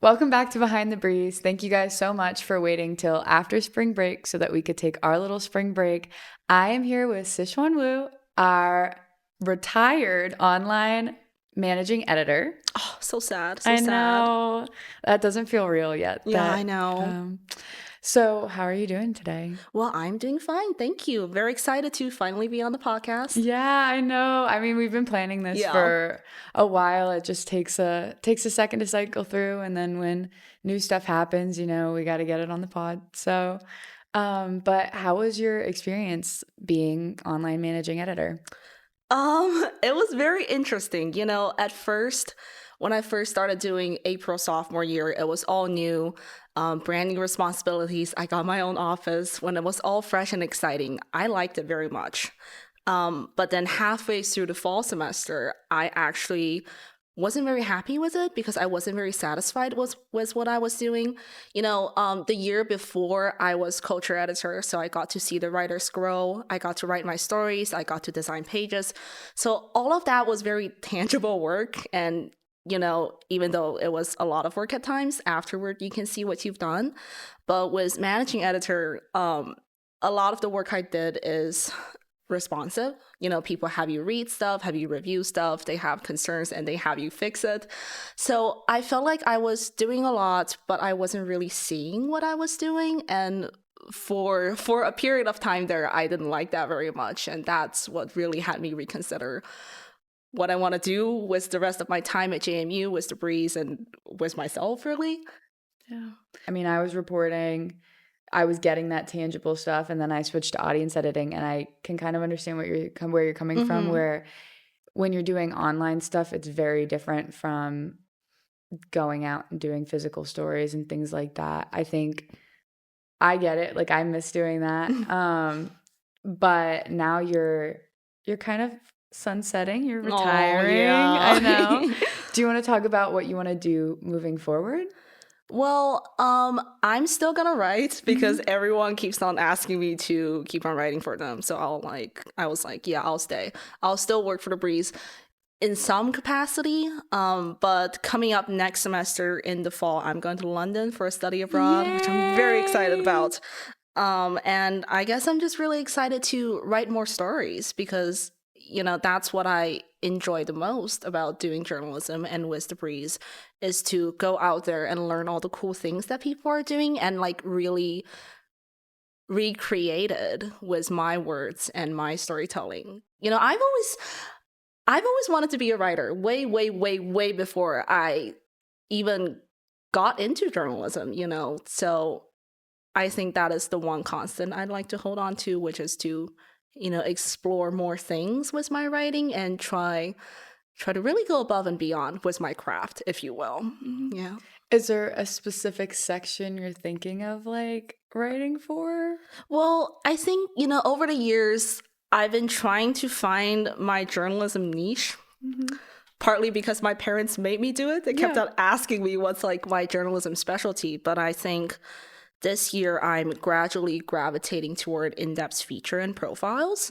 Welcome back to Behind the Breeze. Thank you guys so much for waiting till after spring break so that we could take our little spring break. I am here with Sixuan Wu, our retired online managing editor. Oh, so sad. I know that doesn't feel real yet. Yeah, I know. So how are you doing today? Well, I'm doing fine. Thank you. Very excited to finally be on the podcast. Yeah, I know. I mean, we've been planning this Yeah. for a while. It just takes a second to cycle through, and then when new stuff happens, we got to get it on the pod. So, but how was your experience being online managing editor? It was very interesting. At first, when I first started doing April sophomore year, it was all new, brand new responsibilities. I got my own office when it was all fresh and exciting. I liked it very much. But then halfway through the fall semester, I actually wasn't very happy with it because I wasn't very satisfied with what I was doing. The year before I was culture editor, so I got to see the writers grow. I got to write my stories. I got to design pages. So all of that was very tangible work. And, even though it was a lot of work at times, afterward, you can see what you've done. But with managing editor, a lot of the work I did is responsive. People have you read stuff, have you review stuff, they have concerns and they have you fix it. So I felt like I was doing a lot, but I wasn't really seeing what I was doing. And for a period of time there, I didn't like that very much. And that's what really had me reconsider what I want to do with the rest of my time at JMU, with the Breeze, and with myself, really. Yeah. I mean, I was reporting, I was getting that tangible stuff, and then I switched to audience editing, and I can kind of understand where you're coming from, where when you're doing online stuff, it's very different from going out and doing physical stories and things like that. I think I get it. Like, I miss doing that. But now you're kind of sunsetting, you're retiring. Oh, yeah. I know. Do you want to talk about what you want to do moving forward? Well, I'm still gonna write because everyone keeps on asking me to keep on writing for them. So I was like, yeah, I'll stay. I'll still work for the Breeze in some capacity. But coming up next semester in the fall, I'm going to London for a study abroad, which I'm very excited about. And I guess I'm just really excited to write more stories because, that's what I enjoy the most about doing journalism and with the Breeze, is to go out there and learn all the cool things that people are doing and really recreate it with my words and my storytelling. I've always wanted to be a writer way, way, way, way before I even got into journalism, So I think that is the one constant I'd like to hold on to, which is to explore more things with my writing and try to really go above and beyond with my craft, if you will. Yeah. Is there a specific section you're thinking of writing for? Well, I think, over the years, I've been trying to find my journalism niche, partly because my parents made me do it. They kept on asking me what's my journalism specialty, but I think this year, I'm gradually gravitating toward in-depth feature and profiles.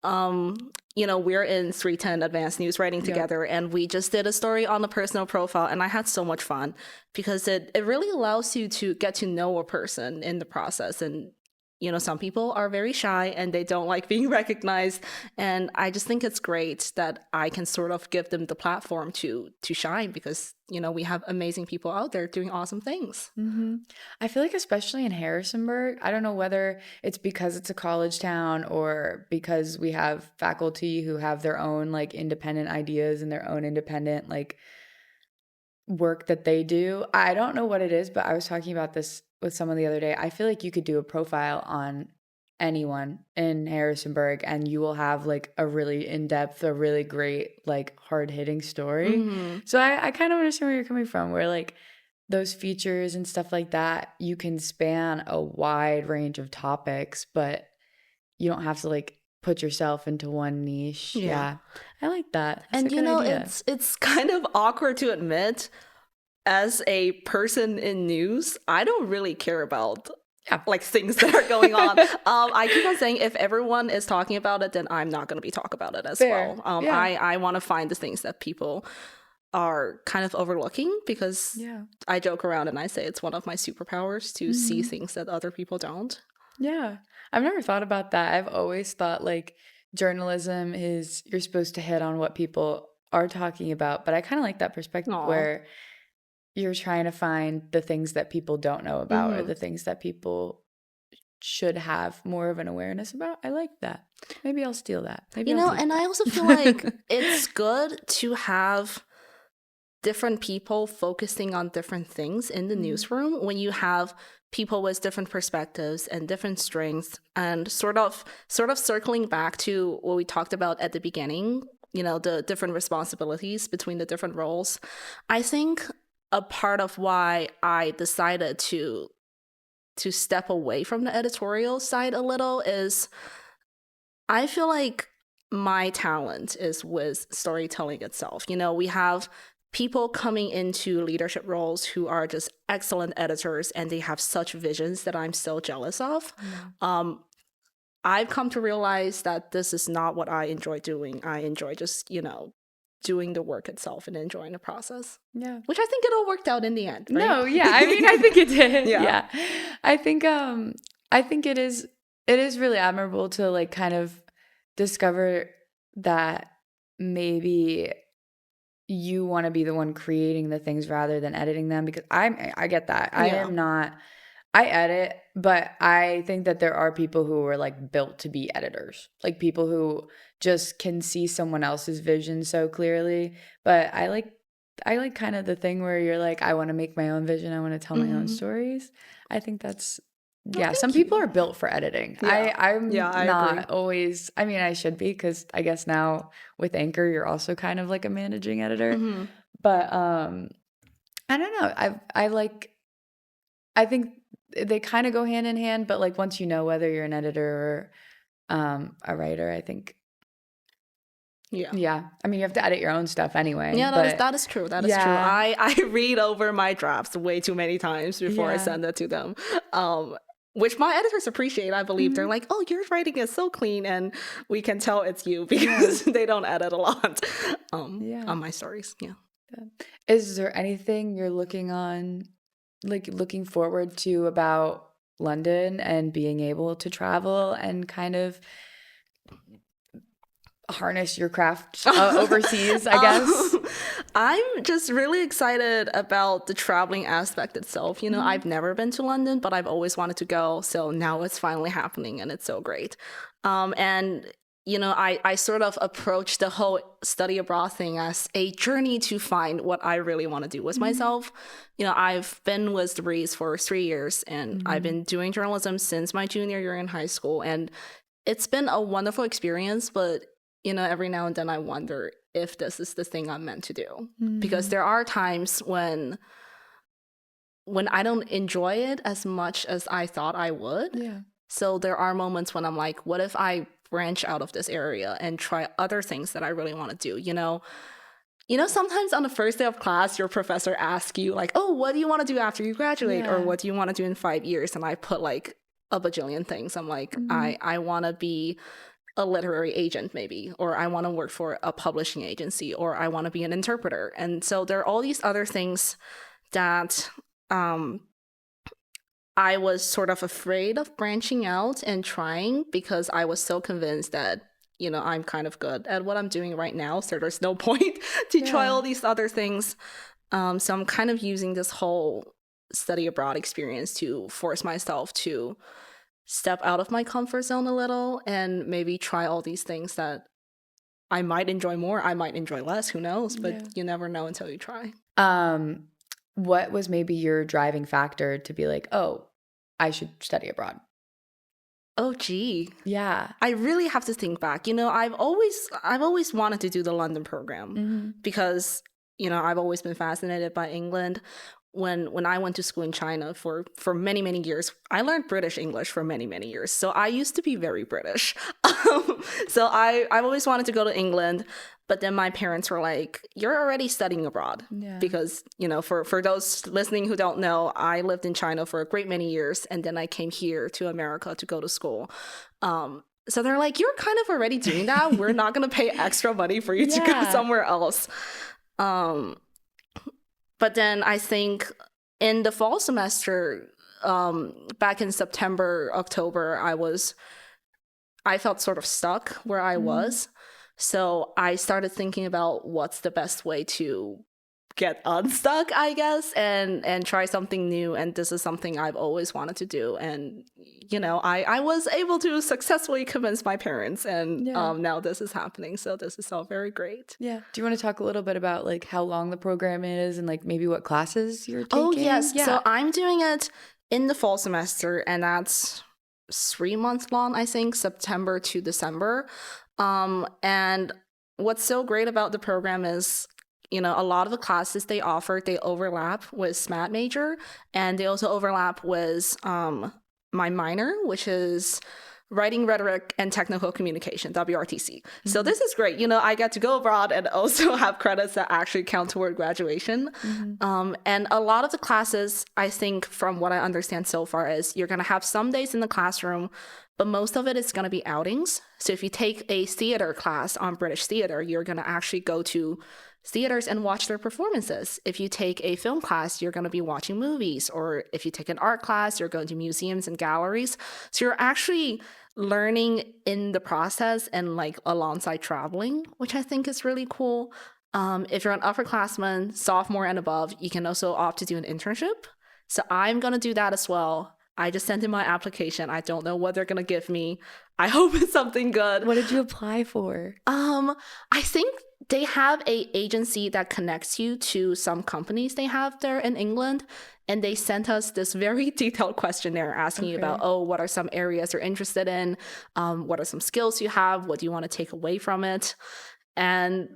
We're in 310 Advanced News Writing together, and we just did a story on the personal profile, and I had so much fun because it really allows you to get to know a person in the process. And, some people are very shy and they don't like being recognized. And I just think it's great that I can sort of give them the platform to shine because, we have amazing people out there doing awesome things. I feel like especially in Harrisonburg, I don't know whether it's because it's a college town or because we have faculty who have their own independent ideas and their own independent work that they do. I don't know what it is, but I was talking about this with someone the other day. I feel like you could do a profile on anyone in Harrisonburg and you will have a really in-depth, a really great, hard-hitting story. So I kind of understand where you're coming from, where those features and stuff like that, you can span a wide range of topics, but you don't have to put yourself into one niche. Yeah. I like that. That's and a good idea. It's kind of awkward to admit, as a person in news, I don't really care about things that are going on. I keep on saying if everyone is talking about it, then I'm not going to be talking about it as well. I want to find the things that people are kind of overlooking, because Yeah. I joke around and I say it's one of my superpowers to see things that other people don't. Yeah. I've never thought about that. I've always thought like journalism is you're supposed to hit on what people are talking about, but I kind of like that perspective Aw. where you're trying to find the things that people don't know about or Hmm. the things that people should have more of an awareness about. I like that. Maybe I'll steal that. Maybe I'll teach And I also feel like that. it's good to have different people focusing on different things in the newsroom when you have people with different perspectives and different strengths, and sort of circling back to what we talked about at the beginning, the different responsibilities between the different roles. I think a part of why I decided to step away from the editorial side a little is I feel like my talent is with storytelling itself. We have people coming into leadership roles who are just excellent editors, and they have such visions that I'm so jealous of. Um, I've come to realize that this is not what I enjoy doing. I enjoy just, doing the work itself and enjoying the process, Yeah. which I think it all worked out in the end, right? No, yeah. I mean, I think it did. Yeah. Yeah. I think it is really admirable to like kind of discover that maybe you want to be the one creating the things rather than editing them, because I get that. I Yeah. am not I edit, but I think that there are people who are like built to be editors. Like people who just can see someone else's vision so clearly. But I like kind of the thing where you're like, I want to make my own vision. I want to tell my own Mhm. stories. I think that's Well, yeah, some thank people you. are built for editing. Yeah. I'm Yeah, I agree. not always, I mean, I should be because I guess now with Anchor, you're also kind of like a managing editor. Hmm. But I don't know. I think they kind of go hand in hand, but like once you know whether you're an editor or a writer, I think Yeah. yeah. I mean, you have to edit your own stuff anyway, Yeah, but that is true. That is true. yeah. I read over my drafts way too many times before I Yeah. send it to them. Which my editors appreciate, I believe. They're Mhm. like, "Oh, your writing is so clean," and we can tell it's you Yeah. because they don't edit a lot Yeah. on my stories. Yeah. Is there anything you're looking forward to about London and being able to travel and kind of harness your craft overseas, I guess? Um, I'm just really excited about the traveling aspect itself. I've never been to London, but I've always wanted to go. So now it's finally happening, and it's so great. And I sort of approach the whole study abroad thing as a journey to find what I really want to do with myself. I've been with the Breeze for 3 years, and I've been doing journalism since my junior year in high school. And it's been a wonderful experience, but every now and then I wonder if this is the thing I'm meant to do. Because there are times when I don't enjoy it as much as I thought I would. Yeah. So there are moments when I'm like, what if I branch out of this area and try other things that I really want to do? Sometimes on the first day of class, your professor asks you like, oh, what do you want to do after you graduate? Or Yeah. what do you want to do in 5 years? And I put like a bajillion things. I'm like, I want to be a literary agent maybe, or I want to work for a publishing agency, or I want to be an interpreter. And so there are all these other things that I was sort of afraid of branching out and trying, because I was so convinced that I'm kind of good at what I'm doing right now, so there's no point to try Yeah. all these other things. So I'm kind of using this whole study abroad experience to force myself to step out of my comfort zone a little and maybe try all these things that I might enjoy more, I might enjoy less, who knows, but Yeah. you never know until you try. What was maybe your driving factor to be like, oh, I should study abroad? Oh gee, Yeah. I really have to think back. I've always wanted to do the London program because I've always been fascinated by England. When I went to school in China for many, many years, I learned British English for many, many years. So I used to be very British. So I've always wanted to go to England, but then my parents were like, you're already studying abroad. Yeah. Because, for those listening who don't know, I lived in China for a great many years, and then I came here to America to go to school. So they're like, you're kind of already doing that. We're not going to pay extra money for you to go Yeah. somewhere else. Um, but then I think in the fall semester, back in September, October, I felt sort of stuck where I was. So I started thinking about what's the best way to get unstuck, I guess, and try something new. And this is something I've always wanted to do. And, I was able to successfully convince my parents, and now this is happening. So this is all very great. Yeah. Do you want to talk a little bit about like how long the program is and like maybe what classes you're taking? Oh, yes. Yeah. So I'm doing it in the fall semester, and that's 3 months long, I think, September to December. And what's so great about the program is, a lot of the classes they offer, they overlap with SMAT major, and they also overlap with my minor, which is Writing, Rhetoric, and Technical Communication, WRTC. So this is great. I get to go abroad and also have credits that actually count toward graduation. And a lot of the classes, I think, from what I understand so far, is you're going to have some days in the classroom, but most of it is going to be outings. So if you take a theater class on British theater, you're going to actually go to theaters and watch their performances. If you take a film class, you're going to be watching movies. Or if you take an art class, you're going to museums and galleries. So you're actually learning in the process and like alongside traveling, which I think is really cool. If you're an upperclassman, sophomore and above, you can also opt to do an internship. So I'm going to do that as well. I just sent in my application. I don't know what they're going to give me. I hope it's something good. What did you apply for? I think they have a agency that connects you to some companies they have there in England. And they sent us this very detailed questionnaire asking you about, what are some areas you're interested in? What are some skills you have? What do you want to take away from it? And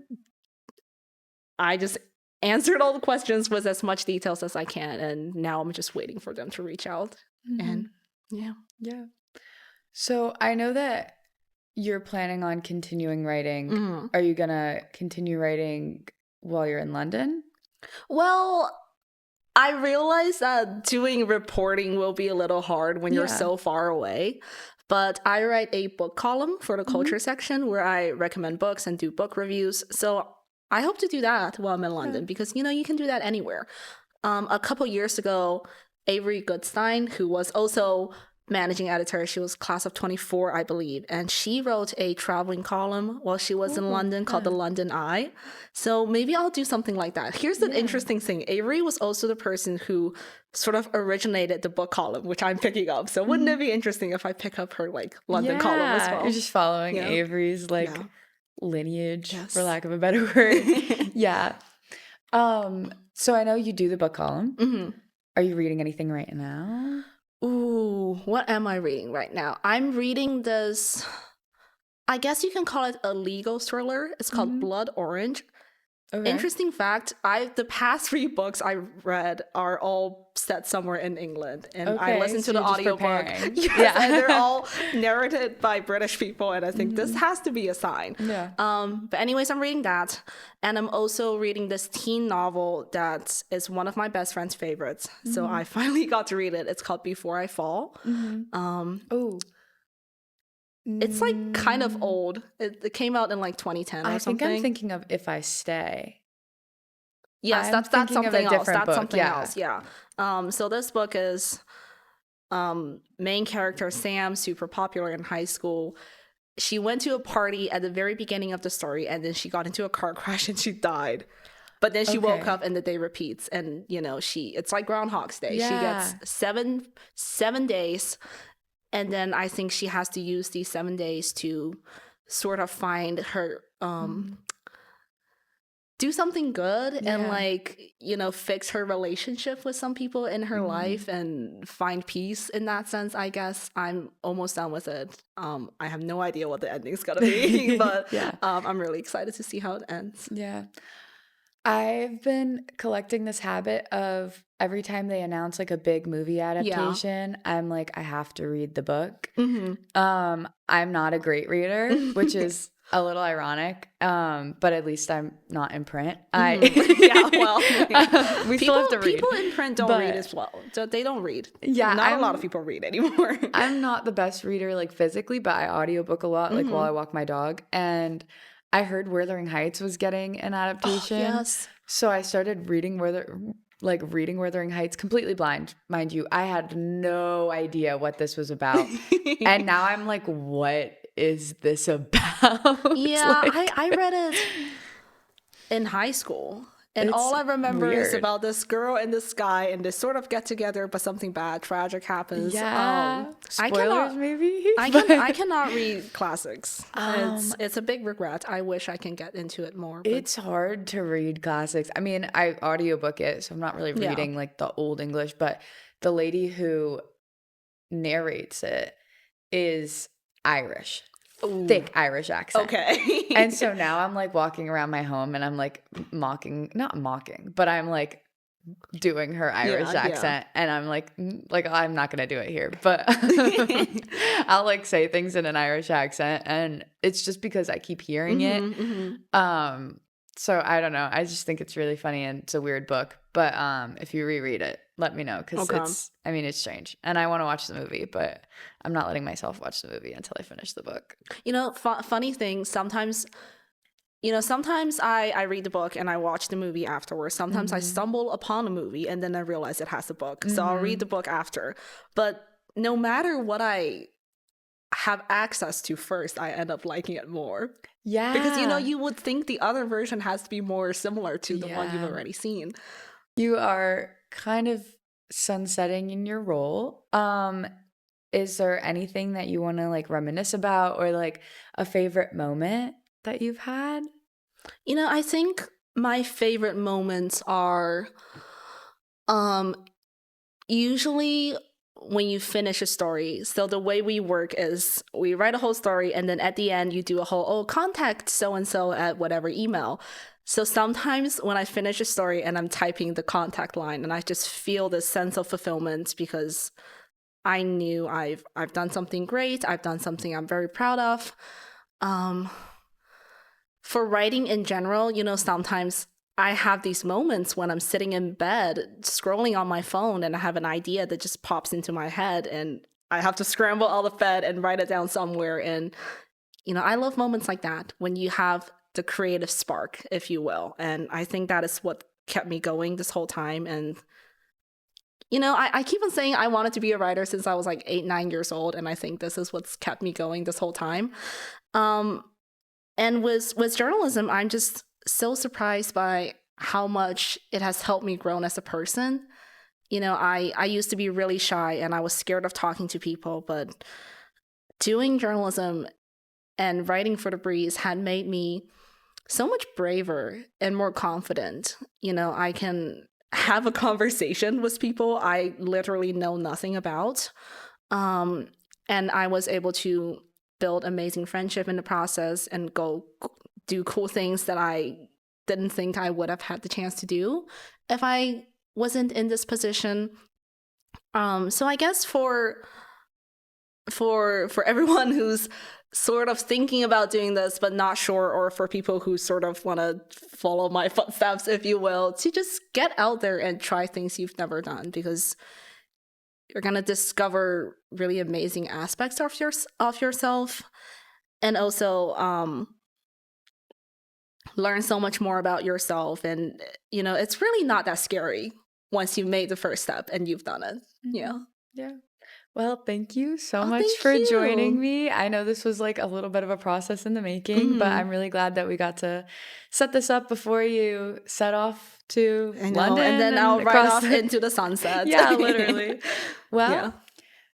I just answered all the questions with as much details as I can. And now I'm just waiting for them to reach out. And yeah. So I know that you're planning on continuing writing. Are you going to continue writing while you're in London? Well, I realize that doing reporting will be a little hard when you're so far away. But I write a book column for the culture section where I recommend books and do book reviews. So I hope to do that while I'm in London because, you can do that anywhere. A couple years ago, Avery Goodstein, who was also managing editor, she was class of 24, I believe, and she wrote a traveling column while she was in London called The London Eye. So maybe I'll do something like that. Here's the interesting thing. Avery was also the person who sort of originated the book column, which I'm picking up. So wouldn't it be interesting if I pick up her like London column as well? You're just following Avery's lineage, for lack of a better word. So I know you do the book column. Are you reading anything right now? Ooh, what am I reading right now? I'm reading this, I guess you can call it a legal thriller. It's called Blood Orange. Interesting fact, the past 3 books I read are all set somewhere in England. And I listened to the audiobook. And they're all narrated by British people. And I think this has to be a sign. But anyways, I'm reading that. And I'm also reading this teen novel that is one of my best friend's favorites. So I finally got to read it. It's called Before I Fall. It's like kind of old. It came out in like 2010 or something. I think I'm thinking of If I Stay. Yes, that's something else. That's something else. Yeah. So this book is main character Sam, super popular in high school. She went to a party at the very beginning of the story, and then she got into a car crash and she died. But then she woke up and the day repeats, and it's like Groundhog's Day. She gets seven days. And then I think she has to use these 7 days to sort of find her, do something good and fix her relationship with some people in her life and find peace in that sense, I guess. I'm almost done with it. I have no idea what the ending's going to be, but I'm really excited to see how it ends. Yeah. I've been collecting this habit of every time they announce like a big movie adaptation, I'm like, I have to read the book. I'm not a great reader, which is a little ironic, but at least I'm not in print. We still have to read. People in print don't read as well. So they don't read. Not a lot of people read anymore. I'm not the best reader like physically, but I audiobook a lot, like while I walk my dog. And I heard Wuthering Heights was getting an Oh, adaptation. yes. So I started reading Wuthering Heights completely blind, mind you. I had no idea what this was about. And now I'm like, what is this about? Yeah, Like, I read it in high school. And it's all I remember is weird. about this girl and this guy, and they sort of get together, but something bad, tragic happens. Yeah. I Spoilers, cannot, maybe. I But, cannot read classics. um, It's a big regret. I wish I can get into it more, but it's hard to read classics. I mean, I audiobook it, so I'm not really yeah. reading like the old English, but the lady who narrates it is Irish, Ooh. thick Irish accent. Okay. And so now I'm like walking around my home and I'm like not mocking, but I'm like doing her Irish Yeah, yeah. accent and I'm like I'm not gonna do it here, but I'll like say things in an Irish accent and it's just because I keep hearing it. Hmm, hmm. So I don't know. I just think it's really funny and it's a weird book. But if you reread it, let me know because Okay. it's strange. And I want to watch the movie, but I'm not letting myself watch the movie until I finish the book. Funny thing, sometimes, sometimes I read the book and I watch the movie afterwards. Sometimes I Mm-hmm. stumble upon a movie and then I realize it has a book. So I'll read Mm-hmm. the book after. But no matter what I have access to first, I end up liking it more. Because, Yeah. you would think the other version has to be more similar to the one you've Yeah. already seen. You are kind of sunsetting in your role. Is there anything that you want to like reminisce about or like a favorite moment that you've had? I think my favorite moments are um usually when you finish a story. So the way we work is we write a whole story and then at the end you do a whole contact so and so at whatever email. So sometimes when I finish a story and I'm typing the contact line and I just feel this sense of fulfillment because I knew I've done something great, I've done something I'm very proud of. Um for writing in general, sometimes I have these moments when I'm sitting in bed scrolling on my phone and I have an idea that just pops into my head and I have to scramble out of bed and write it down somewhere. And, I love moments like that when you have the creative spark, if you will. And I think that is what kept me going this whole time. And, I keep on saying I wanted to be a writer since I was like 8, 9 years old. And I think this is what's kept me going this whole time. And with journalism, I'm just so surprised by how much it has helped me grow as a person. I used to be really shy and I was scared of talking to people, but doing journalism and writing for The Breeze had made me so much braver and more confident. I can have a conversation with people I literally know nothing about. And I was able to build amazing friendship in the process and go do cool things that I didn't think I would have had the chance to do if I wasn't in this position. So I guess for everyone who's sort of thinking about doing this but not sure, or for people who sort of want to follow my footsteps, if you will, to just get out there and try things you've never done, because you're going to discover really amazing aspects of yourself, and also learn so much more about yourself. And, it's really not that scary once you've made the first step and you've done it. Yeah. Yeah. Well, thank you so Oh, much thank for joining you. me. I know this was like a little bit of a process in the making, but I'm really glad that we got to set this up before you set off to I know. London And then and I'll ride across off the... into the sunset. Yeah, literally. Well, Yeah.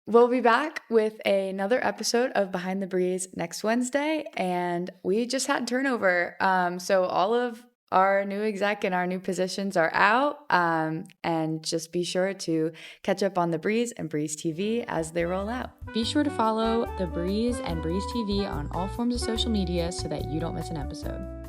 we'll be back with another episode of Behind the Breeze next Wednesday, and we just had turnover. So all of our new exec and our new positions are out, and just be sure to catch up on The Breeze and Breeze TV as they roll out. Be sure to follow The Breeze and Breeze TV on all forms of social media so that you don't miss an episode.